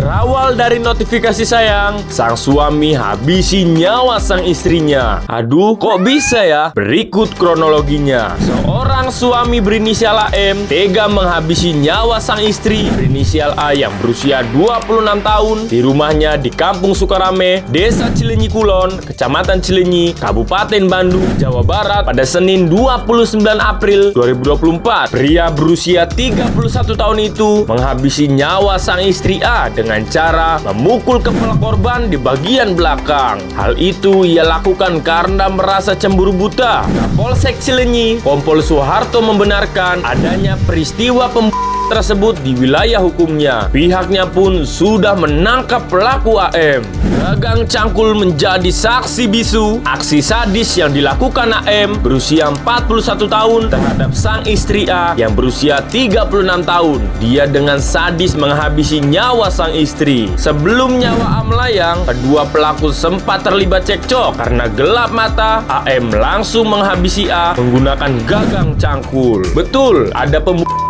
Berawal dari notifikasi sayang, sang suami habisi nyawa sang istrinya. Aduh, kok bisa ya? Berikut kronologinya. Seorang suami berinisial AM tega menghabisi nyawa sang istri berinisial A yang berusia 26 tahun di rumahnya di Kampung Sukarame, Desa Cilenyi Kulon, Kecamatan Cilenyi, Kabupaten Bandung, Jawa Barat pada Senin 29 April 2024. Pria berusia 31 tahun itu menghabisi nyawa sang istri A dengan cara memukul kepala korban di bagian belakang. Hal itu ia lakukan karena merasa cemburu buta. Kapolsek Cilenyi, Kompol Suharto membenarkan adanya peristiwa tersebut di wilayah hukumnya. Pihaknya pun sudah menangkap pelaku AM. Gagang Cangkul menjadi saksi bisu aksi sadis yang dilakukan AM berusia 41 tahun terhadap sang istri A yang berusia 36 tahun. Dia dengan sadis menghabisi nyawa sang istri. Sebelum nyawa A melayang, kedua pelaku sempat terlibat cekcok. Karena gelap mata, AM langsung menghabisi A menggunakan gagang cangkul. Betul, ada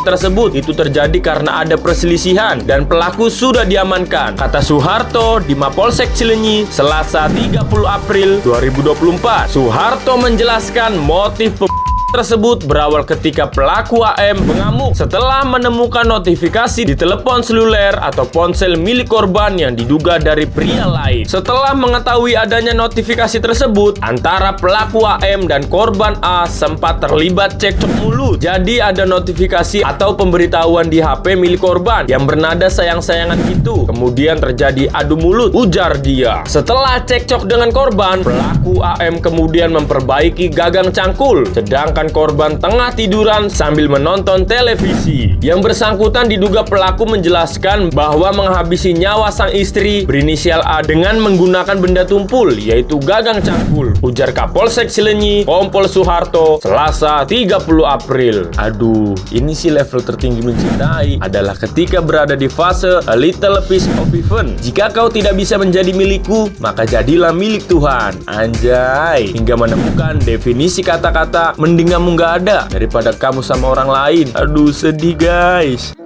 tersebut itu terjadi karena ada perselisihan dan pelaku sudah diamankan, kata Suharto di Mapolsek Cilenyi Selasa 30 April 2024. Suharto menjelaskan motif tersebut berawal ketika pelaku AM mengamuk setelah menemukan notifikasi di telepon seluler atau ponsel milik korban yang diduga dari pria lain. Setelah mengetahui adanya notifikasi tersebut, antara pelaku AM dan korban A sempat terlibat cekcok mulut. Jadi ada notifikasi atau pemberitahuan di HP milik korban yang bernada sayang-sayangan gitu. Kemudian terjadi adu mulut, ujar dia. Setelah cekcok dengan korban, pelaku AM kemudian memperbaiki gagang cangkul, sedangkan korban tengah tiduran sambil menonton televisi. Yang bersangkutan diduga pelaku menjelaskan bahwa menghabisi nyawa sang istri berinisial A dengan menggunakan benda tumpul, yaitu gagang cangkul, ujar Kapolsek Cilenyi, Kompol Suharto, Selasa 30 April. Aduh, ini sih level tertinggi mencintai adalah ketika berada di fase a little piece of heaven. Jika kau tidak bisa menjadi milikku, maka jadilah milik Tuhan. Anjay, hingga menemukan definisi kata-kata mending kamu nggak ada daripada kamu sama orang lain. Aduh, sedih guys.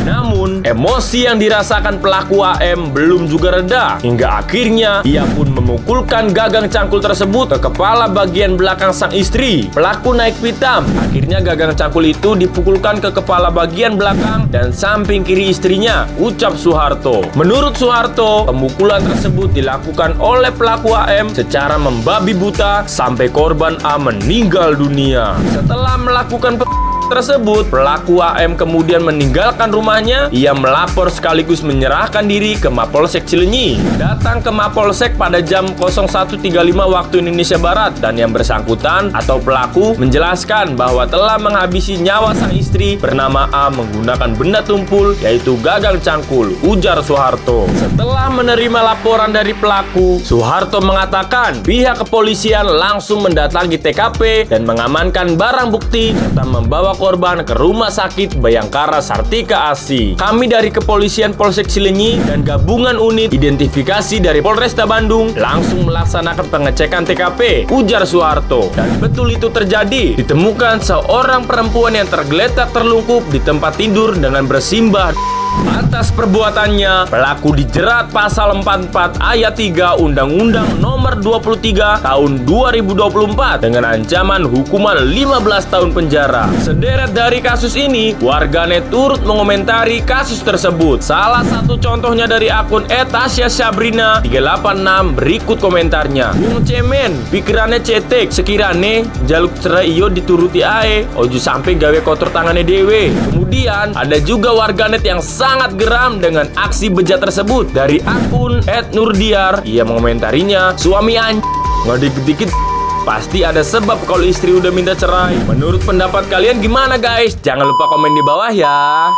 Namun, emosi yang dirasakan pelaku AM belum juga reda. Hingga akhirnya, ia pun memukulkan gagang cangkul tersebut ke kepala bagian belakang sang istri. Pelaku naik pitam. Akhirnya gagang cangkul itu dipukulkan ke kepala bagian belakang dan samping kiri istrinya, ucap Suharto. Menurut Suharto, pemukulan tersebut dilakukan oleh pelaku AM secara membabi buta sampai korban A meninggal dunia. Setelah melakukan tersebut, pelaku AM kemudian meninggalkan rumahnya. Ia melapor sekaligus menyerahkan diri ke Mapolsek Cilenyi. Datang ke Mapolsek pada jam 01.35 waktu Indonesia Barat dan yang bersangkutan atau pelaku menjelaskan bahwa telah menghabisi nyawa sang istri bernama A menggunakan benda tumpul, yaitu gagang cangkul, ujar Suharto. Setelah menerima laporan dari pelaku, Suharto mengatakan pihak kepolisian langsung mendatangi TKP dan mengamankan barang bukti serta membawa korban ke Rumah Sakit Bayangkara Sartika ASI. Kami dari Kepolisian Polsek Cilenyi dan Gabungan Unit Identifikasi dari Polresta Bandung langsung melaksanakan pengecekan TKP, ujar Suharto. Dan betul itu terjadi. Ditemukan seorang perempuan yang tergeletak terlungkup di tempat tidur dengan bersimbah. Atas perbuatannya, pelaku dijerat pasal 44 ayat 3 Undang-Undang Nomor 23 Tahun 2024 dengan ancaman hukuman 15 tahun penjara. Sederet dari kasus ini, warganet turut mengomentari kasus tersebut. Salah satu contohnya dari akun @tasya_sabrina386 berikut komentarnya. Bung cemen, pikirannya cetek, sekirane jaluk cerai iyo dituruti ae, ojo sampai gawe kotor tangannya dewe. Kemudian ada juga warganet yang sangat geram dengan aksi bejat tersebut dari akun @nurdiar. Ia mengomentarinya, suami nggak dikit-dikit pasti ada sebab kalau istri udah minta cerai. Menurut pendapat kalian gimana guys? Jangan lupa komen di bawah ya.